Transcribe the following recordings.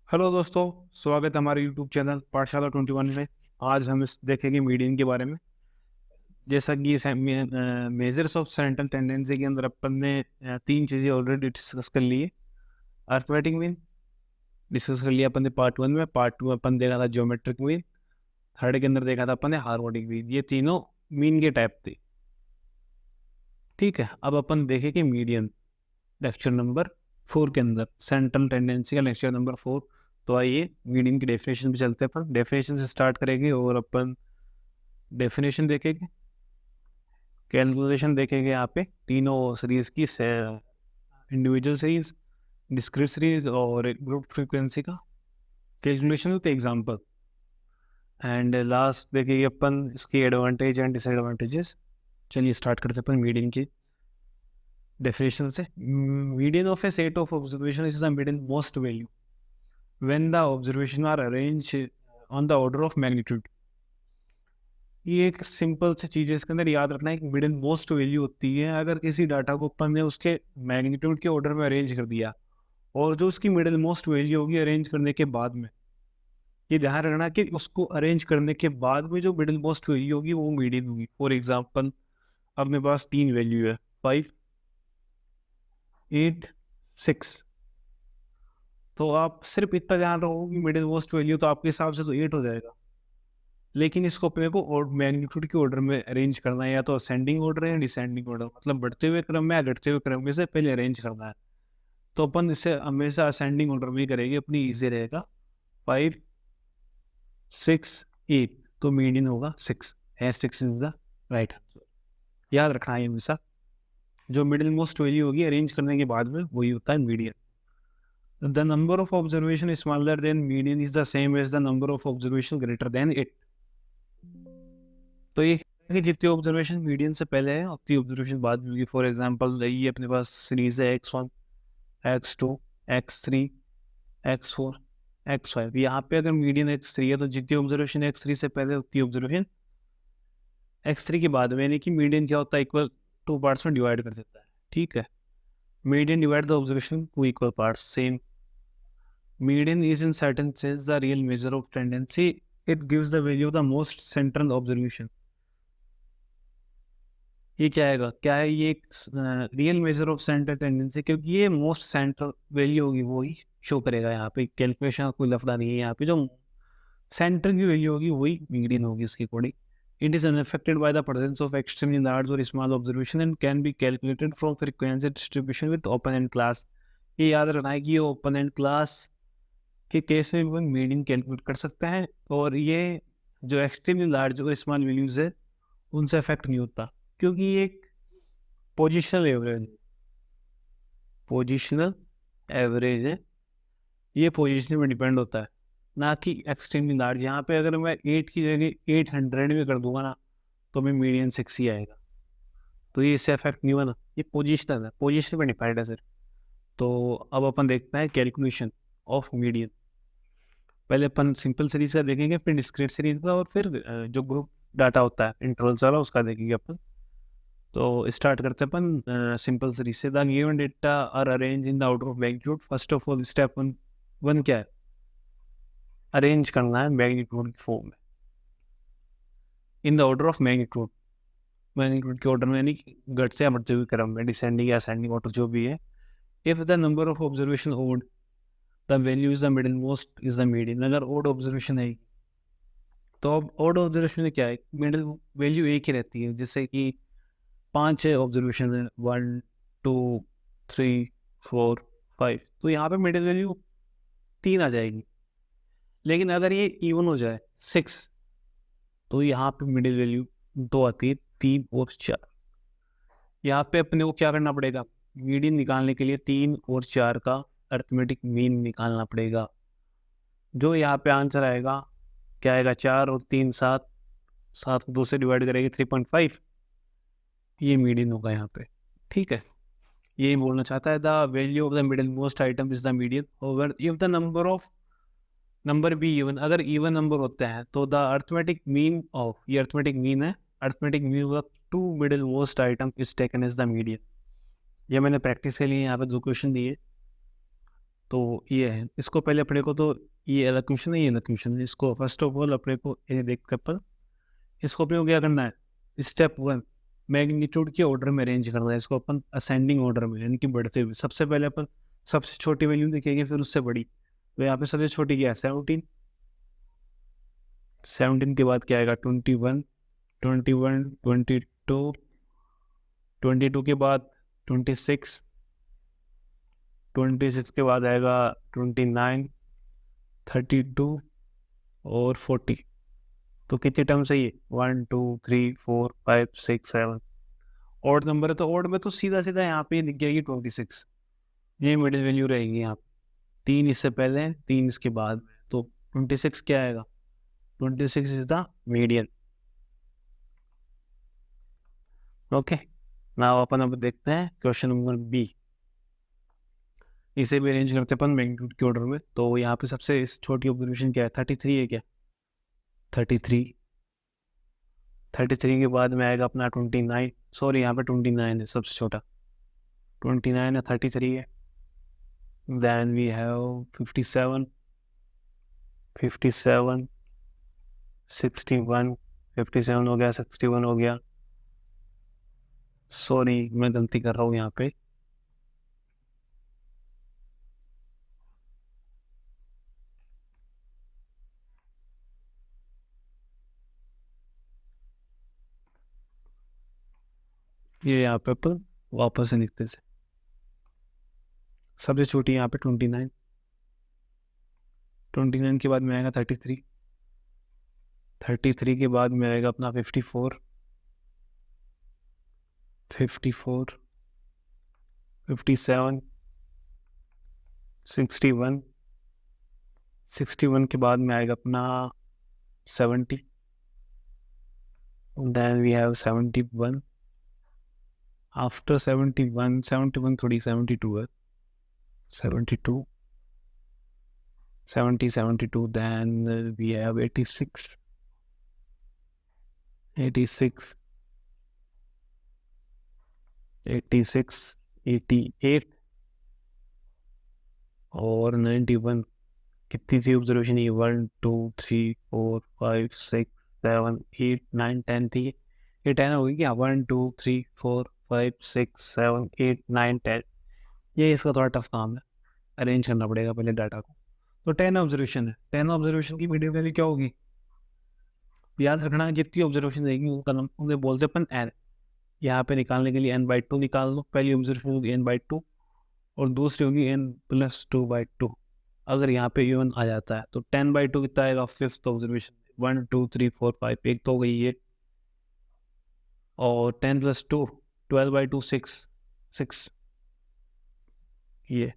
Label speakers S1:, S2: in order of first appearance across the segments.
S1: Hello दोस्तों, स्वागत है हमारे यूट्यूब चैनल पाठशाला 21 में। आज हम इस देखेंगे मीडियन के बारे में। जैसा कि मेजर्स ऑफ सेंट्रल टेंडेंसी के अंदर अपन ने तीन चीज़ें ऑलरेडी डिस्कस कर ली है। अर्थमेटिक मीन डिस्कस कर लिया अपन ने पार्ट 1 में। पार्ट 2 अपन देखा था ज्योमेट्रिक मीन। थर्ड के अंदर देखा था अपन ने हार्मोनिक मीन। ये तीनों मीन के टाइप थे। ठीक है, अब अपन देखेंगे मीडियन लेक्चर नंबर 4 के अंदर, सेंट्रल टेंडेंसी का लेक्चर नंबर 4। तो आइए मीडियन की डेफिनेशन पे चलते हैं। अपन डेफिनेशन से स्टार्ट करेंगे और अपन डेफिनेशन देखेंगे, कैलकुलेशन देखेंगे यहाँ पे तीनों सीरीज की, इंडिविजुअल सीरीज, डिस्क्रीट सीरीज और ग्रुप फ्रीक्वेंसी का calculation with example. And last देखेंगे अपन इसकी एडवांटेज एंड डिसएडवांटेजेस। चलिए स्टार्ट करते हैं अपन मीडियन की डेफिनेशन से। Median of A set of observation is the median most value when the observation are arranged on the order of magnitude। ये एक simple सी चीज़ है, इसके अंदर याद रखना है कि मिडिल मोस्ट वैल्यू होती है अगर किसी डाटा को अपन ने उसके मैग्नीट्यूड के ऑर्डर में अरेंज कर दिया, और जो उसकी मिडिल मोस्ट वैल्यू होगी अरेंज करने के बाद में, ये ध्यान रखना कि उसको अरेंज करने के बाद में जो मिडिल मोस्ट वैल्यू होगी वो मीडियन होगी। फॉर एग्जाम्पल, अब मेरे पास तीन वैल्यू है, 5, 8, 6। तो आप सिर्फ इतना ध्यान रखो कि मिडिल मोस्ट वैल्यू तो आपके हिसाब से तो 8 हो जाएगा, लेकिन इसको अपने को और मैग्नीट्यूड के ऑर्डर में अरेंज करना है, या तो असेंडिंग ऑर्डर है या डिसेंडिंग ऑर्डर, मतलब बढ़ते हुए क्रम में या घटते हुए क्रम में से पहले अरेंज करना है। तो अपन इसे हमेशा असेंडिंग ऑर्डर में ही करेंगे, अपनी ईजी रहेगा। 5, 6, 8, तो मीडियन होगा 6 है। 6 इज द राइट आंसर। याद रखना है हमेशा, जो मिडिल मोस्ट वैल्यू होगी अरेंज करने के बाद में वही होता है median. The number of observation is smaller than median is the same as the number of observation greater than it। तो ये कि जितनी ऑब्जर्वेशन मीडियन से पहले है उतनी ऑब्जर्वेशन बाद में होगी। फॉर एग्जांपल, ये अपने पास सीरीज है x1, x2, x3, x4, x5। यहाँ पे अगर मीडियन x3 है तो जितनी ऑब्जर्वेशन x3 से पहले उतनी ऑब्जर्वेशन x3 के बाद में, यानी कि मीडियन क्या होता है, इक्वल टू पार्ट्स में डिवाइड कर देता है। ठीक है, median divide the observation two equal parts. Same, median is in certain sense the real measure of tendency। It gives the value of the most central observation। ये क्या आएगा, क्या है ये, real measure of central tendency, क्योंकि ये most central value होगी वो ही शो करेगा। यहाँ पे कैलकुलेशन कोई लफड़ा नहीं है, यहाँ पे जो सेंटर की वैल्यू होगी वही मीडियन होगी इसके according. It is unaffected by the presence of extremely large और small observation and can be calculated from frequency distribution with open end class. ये याद रखना है कि ये ओपन एंड क्लास कि केस में भी मीडियन कैलकुलेट कर सकता है, और ये जो एक्सट्रीमली लार्ज और स्मॉल वैल्यूज है उनसे अफेक्ट नहीं होता, क्योंकि ये एक पोजिशनल एवरेज है। पोजिशनल एवरेज है, ये पोजिशन में डिपेंड होता है, ना कि एक्सट्रीमली लार्ज। यहाँ पे अगर मैं 8 की जगह 800 में कर दूंगा ना, तो मैं मीडियन 6 ही आएगा, तो ये इससे अफेक्ट नहीं हुआ ना। ये पोजिशनल है, पोजिशन पर डिपेंड है सर। तो अब अपन देखते हैं कैलकुलेशन ऑफ मीडियन। पहले अपन सिंपल सीरीज का देखेंगे, फिर डिस्क्रीट सीरीज का, और फिर जो ग्रुप डाटा होता है इंटरवल्स वाला उसका देखेंगे अपन। तो स्टार्ट करते हैं अपन सिंपल सीरीज से। The given data are arrange in the order of magnitude. First of all step one क्या है, अरेंज करना है मैग्नीट्यूड की फॉर्म में, in the order of magnitude. Magnitude के ऑर्डर में, यानी घट से बढ़ते हुए क्रम में, डिसेंडिंग या असेंडिंग ऑर्डर जो भी है। If the number of observation odd, the value is the middle most is the median. अगर ओड ऑब्जर्वेशन है तो अब ऑड ऑब्जर्वेशन में क्या है, मिडिल वैल्यू एक ही रहती है। जैसे कि 5 ऑब्जर्वेशन है, 1, 2, 3, 4, 5, तो यहाँ पे मिडिल वैल्यू 3 आ जाएगी। लेकिन अगर ये इवन हो जाए 6, तो यहाँ पे मिडिल वैल्यू 2 आती है, 3 और 4। यहाँ पे अपने को क्या करना पड़ेगा, मीडियन निकालने के लिए 3 और 4 का अरिथमेटिक मीन निकालना पड़ेगा। जो यहाँ पे आंसर आएगा, क्या आएगा, 4 और 3 7, 7 को 2 से डिवाइड करेंगे 3.5, ये मीडियन होगा यहाँ पे। ठीक है, यही बोलना चाहता है, the value of the middle most item is the median. Over if the number be even, अगर इवन नंबर होते हैं तो द अरिथमेटिक मीन ऑफ, ये अरिथमेटिक मीन है, arithmetic mean of the 2 middle most item is taken as the median. ये मैंने practice के लिए यहाँ पे 2 क्वेश्चन दिए। तो ये है, इसको पहले अपने को तो ये अलग क्वेश्चन है, ये अलग क्वेश्चन है। इसको फर्स्ट ऑफ ऑल अपने को ये देख कर पर इसको अपने को क्या करना है, स्टेप 1 मैग्नीट्यूड के ऑर्डर में अरेंज करना है इसको अपन असेंडिंग ऑर्डर में, यानी कि बढ़ते हुए। सबसे पहले अपन सबसे छोटी वैल्यू देखेंगे, फिर उससे बड़ी। तो यहाँ पे सबसे छोटी क्या है, 17। 17 के बाद क्या आएगा, 21, 21, 22, 22 के बाद 26, 26 के बाद आएगा 29, 32 और 40। तो कितने टर्म सही है, 1 2 3 4 5 6 7। ऑड नंबर है तो ऑड में तो सीधा सीधा यहाँ पे दिख जाएगी 26, ये मिडिल वैल्यू रहेगी यहाँ पे। 3 इससे पहले है, 3 इसके बाद, तो 26 क्या आएगा, 26 is the median. Okay, now अपन अब देखते हैं क्वेश्चन नंबर बी। इसे भी अरेंज करते अपन मैग्नीट्यूड के ऑर्डर में। तो यहाँ पे सबसे छोटी ऑब्जर्वेशन क्या है, 33 है क्या, 33। 33 के बाद में आएगा अपना 29, सॉरी यहाँ पे 29 है सबसे छोटा, 29 है, 33 है। देन वी हैव 57, 57, 61, 57 हो गया, 61 हो गया। सॉरी मैं गलती कर रहा हूँ यहाँ पे, ये यहाँ पे अपन वापस से लिखते से। सबसे छोटी यहाँ पे 29, 29 के बाद में आएगा 33, 33 के बाद में आएगा अपना 54, 54, 57, 61, 61 के बाद में आएगा अपना 70, देन वी हैव 71, आफ्टर 71, 71 थोड़ी 72 है, 72, 70, 72, then we have 86, 86, 86, 88 और 91। कितनी सी ऑब्जर्वेशन, ये 1 2 3 4 5 6 7 8 9 10 थी, ये 10 होगी क्या, 1 2 3 4 5 6 7 8 9 10। ये इसका थोड़ा टफ काम है, अरेंज करना पड़ेगा पहले डाटा को। तो 10 ऑब्जर्वेशन है, 10 ऑब्जर्वेशन की मीडियम वैल्यू क्या होगी, याद रखना जितनी ऑब्जर्वेशन रहेगी वो कलम उन्हें बोलते अपन एन। यहाँ पे निकालने के लिए n/2 निकाल लो, पहली ऑब्जर्वेशन होगी n/2 और दूसरी होगी n+2/2। अगर यहाँ पे इवन आ जाता है तो 10/2 कितना आएगा, फिफ्थ ऑब्जर्वेशन, 1 2 3 4 5, एक तो हो गई ये, और 10+2 12/2 6 6 ये।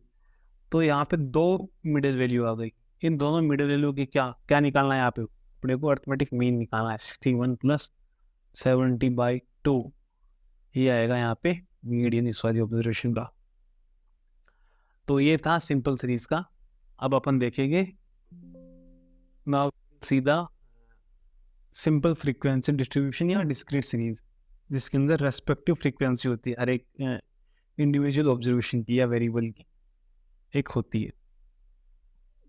S1: तो यहाँ पे दो मिडिल वैल्यू आ गई, इन दोनों मिडिल वैल्यू की क्या क्या निकालना है, यहाँ पे अपने को अर्थमेटिक मीन निकालना है, 61 + 70/2, ये आएगा यहाँ पे मीडियन इस वाली ऑब्जर्वेशन का। तो ये था सिंपल सीरीज का। अब अपन देखेंगे ना सीधा सिंपल फ्रीक्वेंसी डिस्ट्रीब्यूशन या डिस्क्रीट सीरीज, जिसके अंदर रेस्पेक्टिव फ्रीक्वेंसी होती है हर एक इंडिविजुअल ऑब्जर्वेशन की या वेरिएबल की एक होती है।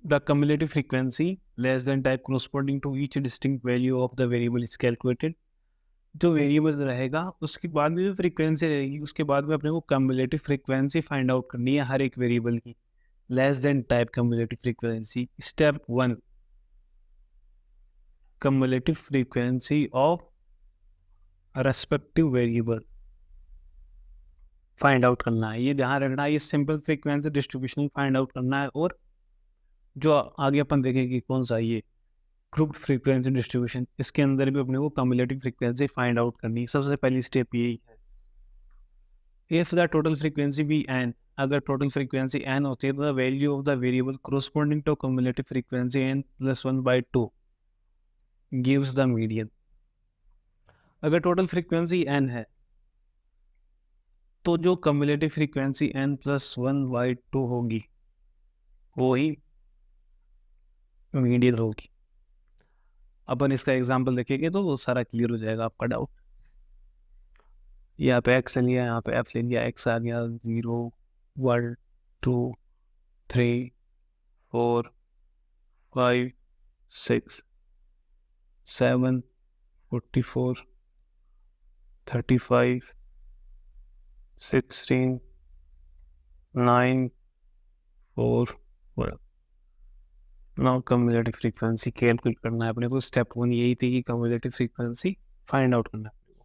S1: The cumulative frequency less than type corresponding to each distinct value of the variable is calculated। जो वेरिएबल रहेगा उसके बाद में जो फ्रीक्वेंसी रहेगी उसके बाद में अपने को कम्युलेटिव फ्रीक्वेंसी फाइंड आउट करनी है हर एक वेरिएबल की। Less than type cumulative frequency, step 1 cumulative frequency of respective variable find out करना है। ये ध्यान रखना है, ये simple frequency distribution find out करना है। और जो आगे अपन देखेंगे कौन सा, ये ग्रुप फ्रीक्वेंसी डिस्ट्रीब्यूशन, इसके अंदर भी अपने को कम्युलेटिव फ्रीक्वेंसी फाइंड आउट करनी है। सबसे पहली स्टेप यही है, if the total frequency be n, अगर टोटल फ्रीक्वेंसी n होती है तो the value of the variable corresponding to cumulative frequency n+1/2 gives the median. अगर टोटल फ्रीक्वेंसी n है तो जो कम्युलेटिव फ्रीक्वेंसी n+1/2 होगी वो ही मीडियन होगी। अपन इसका एग्जांपल देखेंगे तो वो सारा क्लियर हो जाएगा आपका डाउट। यहाँ पे x ले लिया, यहाँ पे f ले लिया, x आ गया 0 1 2 3 4 5 6 7 44 35 16 9 4 12। नाउ कम्युलेटिव फ्रीक्वेंसी कैलकुलेट करना है अपने को। स्टेप 1 यही थी कि कम्युलेटिव फ्रीक्वेंसी फाइंड आउट करना है अपने को।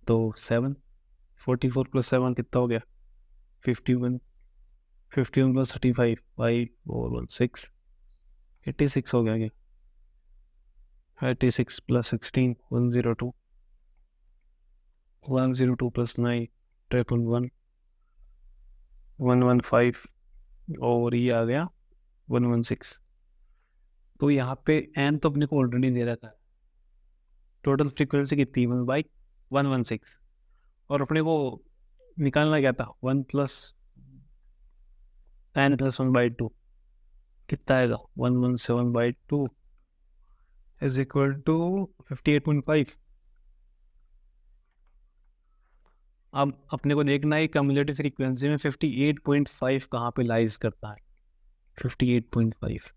S1: तो 7 44 प्लस 7 कितना हो गया? 51 51 प्लस 35 5 4 1 6 86 हो गया क्या? 86 प्लस 16 102 102 प्लस 9 111 115 और ये आ गया 116। तो यहाँ पे n तो अपने को ऑलरेडी दे रखा है। टोटल फ्रीक्वेंसी कितनी? 1/116। और अपने को निकालना क्या था? 1 प्लस n प्लस 1/2 कितना आएगा? 117/2 इज इक्वल टू 58.5। अब अपने को देखना है कम्युलेटिव फ्रीक्वेंसी में 58.5 कहाँ पे लाइज करता है। 58.5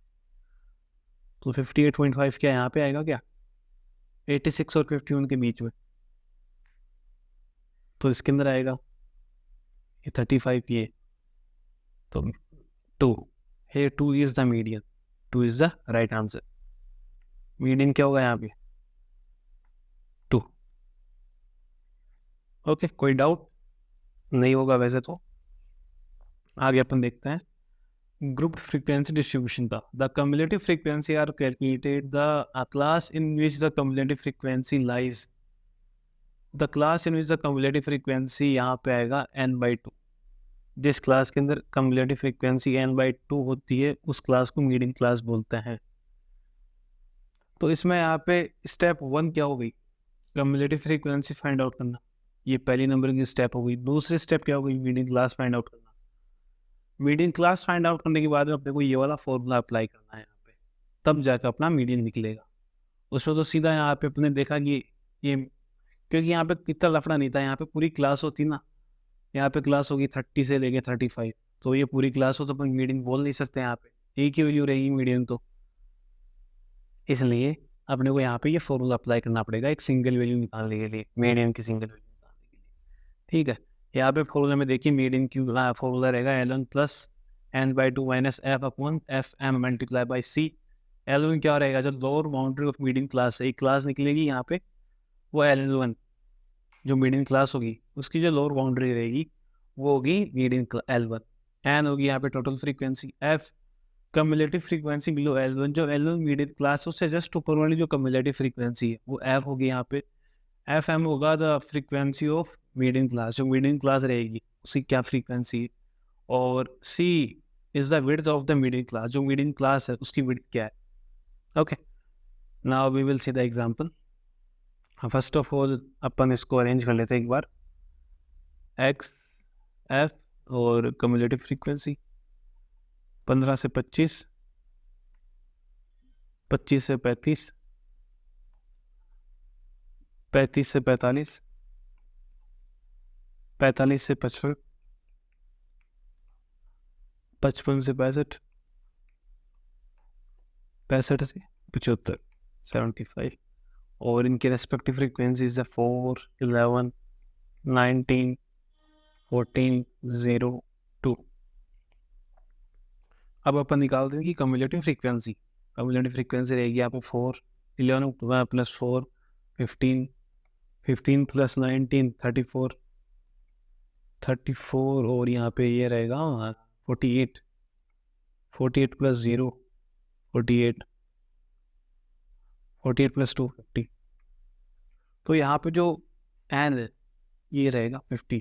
S1: तो 58.5 क्या यहाँ पे आएगा क्या? 86 और 51 के बीच में। तो इसके अंदर आएगा ये 35 ये। तो 2 है, 2 is the median. 2 is the right answer. Median क्या होगा यहाँ पे? 2। ओके, कोई डाउट नहीं होगा वैसे तो। आगे अपन देखते हैं ग्रुप फ्रीक्वेंसी डिस्ट्रीब्यूशन का। The cumulative frequency are calculated the class in which the cumulative frequency lies. The class in which the cumulative frequency यहाँ पे आएगा n/2। जिस क्लास के अंदर कम्युलेटिव फ्रीक्वेंसी n/2 होती है उस क्लास को मीडियन क्लास बोलते हैं। तो इसमें यहाँ पे स्टेप 1 क्या हो गई? कम्युलेटिव फ्रीक्वेंसी फाइंड आउट करना। ये पहली नंबर की स्टेप हो गई। दूसरी स्टेप क्या हो गई? मीडियन क्लास फाइंड आउट करना। मीडियन क्लास फाइंड आउट करने के बाद में अपने को ये वाला फॉर्मूला अप्लाई करना है यहाँ पे, तब जाकर अपना मीडियन निकलेगा। उसमें तो सीधा यहाँ पे अपने देखा कि ये, क्योंकि यहाँ पे कितना लफड़ा नहीं था, यहाँ पे पूरी क्लास होती ना। यहाँ पे क्लास होगी 30 से लेके 35, तो ये पूरी क्लास हो तो अपन मीडियन बोल नहीं सकते। यहाँ पे एक ही वैल्यू रहेगी मीडियन, तो इसलिए अपने को यहाँ पे ये फॉर्मूला अप्लाई करना पड़ेगा एक सिंगल वैल्यू निकालने के लिए, मीडियन की सिंगल वैल्यू निकालने के लिए। ठीक है, यहाँ पे फॉर्मूला में देखिए मीडियन की फॉर्मूला रहेगा L1 plus n/2 minus f upon F M multiply by C. L1 क्या रहेगा? जो lower boundary of median class है, एक क्लास निकलेगी यहाँ पे, वो L1 जो मीडियन क्लास होगी उसकी जो लोअर बाउंड्री रहेगी वो होगी मीडियन L1। n होगी यहाँ पे total frequency. f cumulative frequency below L1, जो L1 मीडियन क्लास उससे जस्ट ऊपर वाली जो कम्युलेटिव फ्रीक्वेंसी है वो f होगी यहाँ पे। एफ एम होगा the frequency of median class, जो मीडियन क्लास रहेगी उसकी क्या फ्रीक्वेंसी है। और C is the width of the median class, जो मीडियन क्लास है उसकी विड्थ क्या है। Okay, now we will see the example. First of all अपन इसको अरेंज कर लेते हैं एक बार। एक्स एफ और कम्युलेटिव फ्रीक्वेंसी 15 से 25, 25 से 35, 35 से 45, 45 से 55, 55 से 65, 65 से 75, 75। और इनके रेस्पेक्टिव फ्रीक्वेंसीज है 4, 11, 19, 14, 0, 2। अब अपन निकालते हैं कि कम्युलेटिव फ्रीक्वेंसी। कम्युलेटिव फ्रीक्वेंसी रहेगी यहाँ पे 4, 11 प्लस 4 15, 15 प्लस 19 34, 34 और यहाँ पे ये रहेगा 48, 48 प्लस 0 48, 48 प्लस 2 50। तो यहाँ पे जो एन है ये रहेगा 50।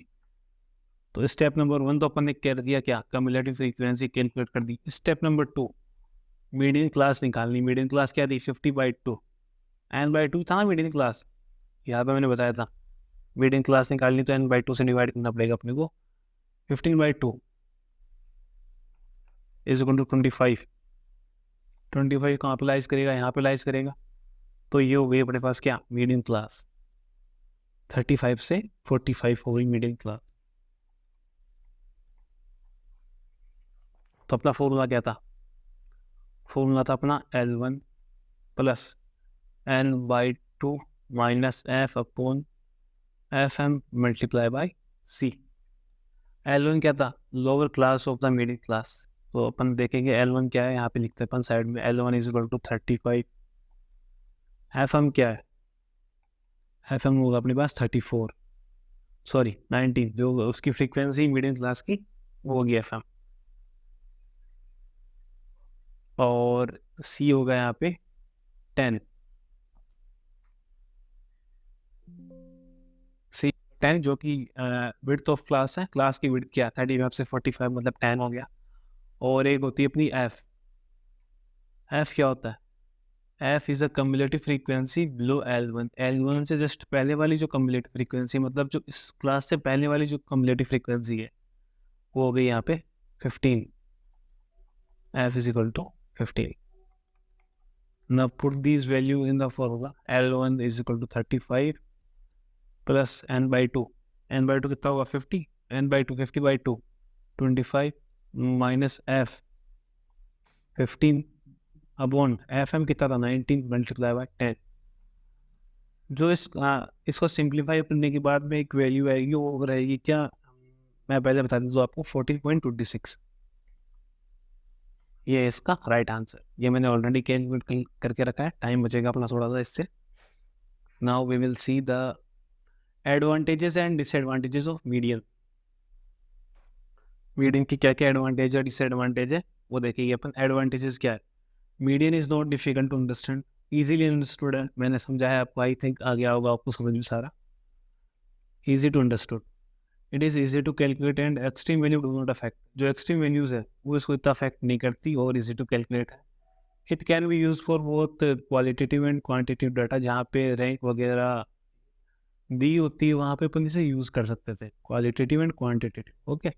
S1: तो स्टेप नंबर 1 तो अपन ने कर दिया, क्या? कम्युलेटिव फ्रीक्वेंसी कैलकुलेट कर दी। स्टेप नंबर 2 मीडियन क्लास निकालनी। मीडियन क्लास क्या थी? 50/2, n/2 था ना मीडियन क्लास, यहाँ पे मैंने बताया था। मीडियन क्लास निकालनी तो n/2 से डिवाइड करना पड़ेगा अपने को। 15/2 इज इक्वल टू 25। 25 कहाँ पे लाइज करेगा? यहाँ पे लाइज करेगा। तो ये हो गई अपने पास क्या? Median class. 35 से 45 हो गई मीडियन क्लास। तो अपना फॉर्मूला क्या था? फॉर्मूला था अपना L1 plus N/2 minus F upon FM multiply by C। L1 क्या था? Lower class of the middle class. तो अपन देखेंगे L1 क्या है, यहाँ पे लिखते हैं अपन साइड में L1 is equal to 35। FM क्या है? FM होगा अपने पास 34, सॉरी 19, जो उसकी फ्रीक्वेंसी मिडिल क्लास की वो होगी FM। और C होगा यहाँ पे 10। C 10 जो कि विड्थ ऑफ क्लास है। क्लास की विड्थ क्या? 35 से 45 मतलब 10 हो गया। और एक होती है अपनी F। F क्या होता है? F is a cumulative frequency below L1। L1 से जस्ट पहले वाली जो कम्युलेटिव फ्रीक्वेंसी, मतलब जो इस क्लास से पहले वाली जो कम्युलेटिव फ्रीक्वेंसी है वो हो गई यहाँ पे 15। F is equal to 15. Now put these values in the formula. L1 is equal to 35 plus N/2. N/2 कितना होगा? 50. N/2 50/2 25 minus F 15 upon FM कितना था? 19 मल्टीप्लाई बाय 10। जो इसको सिंप्लीफाई करने के बाद में एक वैल्यू आएगी, वो रहेगी क्या? मैं पहले बता दूँ आपको 14.26। ये इसका राइट आंसर। ये मैंने ऑलरेडी कैलकुलेट करके रखा है, टाइम बचेगा अपना थोड़ा सा इससे। Now we will see the advantages and disadvantages of median. Median की क्या क्या एडवांटेज है, डिसएडवांटेज है, वो देखेंगे अपन। एडवांटेजेस क्या है? Median is not difficult to understand, easily understood है। मैंने समझाया आपको, आई थिंक आ गया होगा आपको समझ में सारा। Easy to understood, it is easy to calculate and extreme value do not affect. जो एक्सट्रीम वैल्यूज है वो इसको इतना अफेक्ट नहीं करती और इजी टू कैलकुलेट है। It can be use for both qualitative and quantitative data. जहाँ पे रैंक वगैरह दी होती है वहाँ पे अपन इसे यूज़ कर सकते थे, क्वालिटेटिव एंड क्वांटिटेटिव। ओके,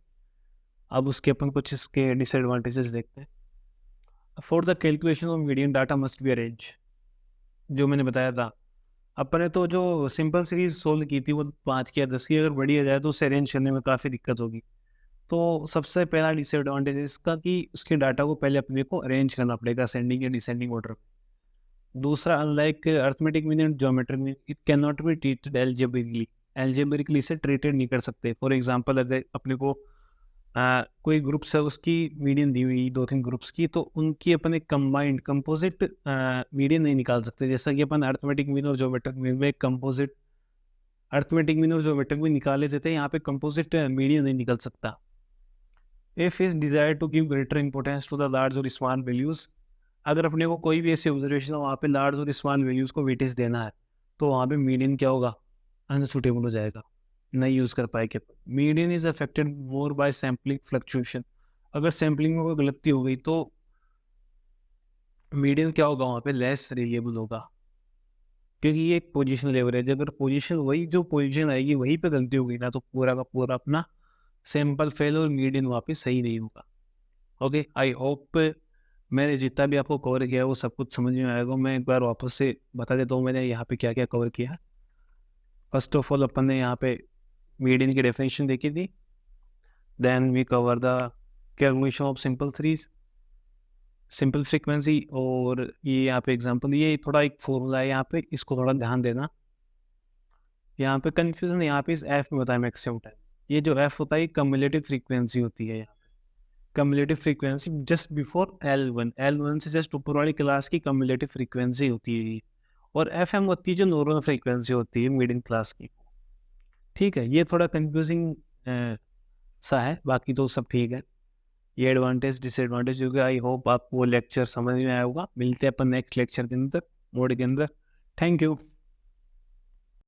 S1: अब उसके अपन कुछ इसके डिसएडवांटेजेस देखते हैं। For the calculation of median data must be arrange. जो मैंने बताया था, अपने तो जो सिंपल सीरीज सोल्व की थी वो 5 की या 10 की, अगर बड़ी आ जाए तो उसे अरेंज करने में काफ़ी दिक्कत होगी। तो सबसे पहला डिसएडवांटेज इसका कि उसके डाटा को पहले अपने को अरेंज करना पड़ेगा असेंडिंग या डिसेंडिंग ऑर्डर में। दूसरा, unlike arithmetic mean and geometric mean, it can not be treated algebraically. Algebraically इसे ट्रीटेड नहीं कर सकते। फॉर एग्जांपल, अगर अपने को कोई ग्रुप्स है उसकी मीडियन दी हुई 2-3 ग्रुप्स की, तो उनकी अपन एक कंबाइंड कंपोजिट मीडियन नहीं निकाल सकते। जैसा कि अपन अर्थमेटिक मीन और ज्योमेट्रिक मीन में कंपोजिट अर्थमेटिक मीन और ज्योमेट्रिक मीन निकाले देते हैं, यहाँ पे कंपोजिट मीडियन नहीं निकल सकता। If is desire to give greater importance to the large और स्मॉल वैल्यूज, अगर अपने को कोई भी ऐसी ऑब्जर्वेशन है वहाँ पे लार्ज और स्मॉल वैल्यूज को वेटेज देना है, तो वहाँ पे मीडियन क्या होगा? अनसुटेबल हो जाएगा, नहीं यूज कर पाएंगे। Median is affected more by sampling fluctuation. अगर सैम्पलिंग में कोई गलती हो गई तो मीडियन क्या होगा? वहाँ पे लेस रिलेबल होगा, क्योंकि ये एक पोजिशनल एवरेज। अगर पोजीशन वही जो पोजीशन आएगी वहीं पे गलती हो गई ना, तो पूरा का पूरा अपना सैंपल फेल और मीडियन वापस सही नहीं होगा। ओके, आई होप मैंने जितना भी आपको कवर किया है वो सब कुछ समझ में आएगा। मैं एक बार वापस से बता देता हूँ मैंने यहाँ पे क्या क्या कवर किया। फर्स्ट ऑफ ऑल अपन ने यहाँ पे मीडियन की डेफिनेशन देखी थी। Then we cover the calculation of simple series, simple frequency, और ये यहाँ पे एग्जांपल, ये थोड़ा एक फॉर्मूला है यहाँ पे, इसको थोड़ा ध्यान देना। यहाँ पे कंफ्यूजन यहाँ पे इस एफ में होता है मैक्सिमम टाइम। ये जो एफ होता है कम्युलेटिव फ्रीक्वेंसी होती है। यहाँ पे cumulative frequency just before L1, L1 से जस्ट ऊपर वाली क्लास की कम्युलेटिव फ्रीक्वेंसी होती है। और FM होती है जो नॉर्मल फ्रीक्वेंसी होती है मिडिल क्लास की। ठीक है, ये थोड़ा कंफ्यूजिंग सा है, बाकी तो सब ठीक है। ये एडवांटेज डिसएडवांटेज हो गया। आई होप आपको वो लेक्चर समझ में आया होगा। मिलते हैं अपन नेक्स्ट लेक्चर के अंदर, मोड के अंदर। Thank you.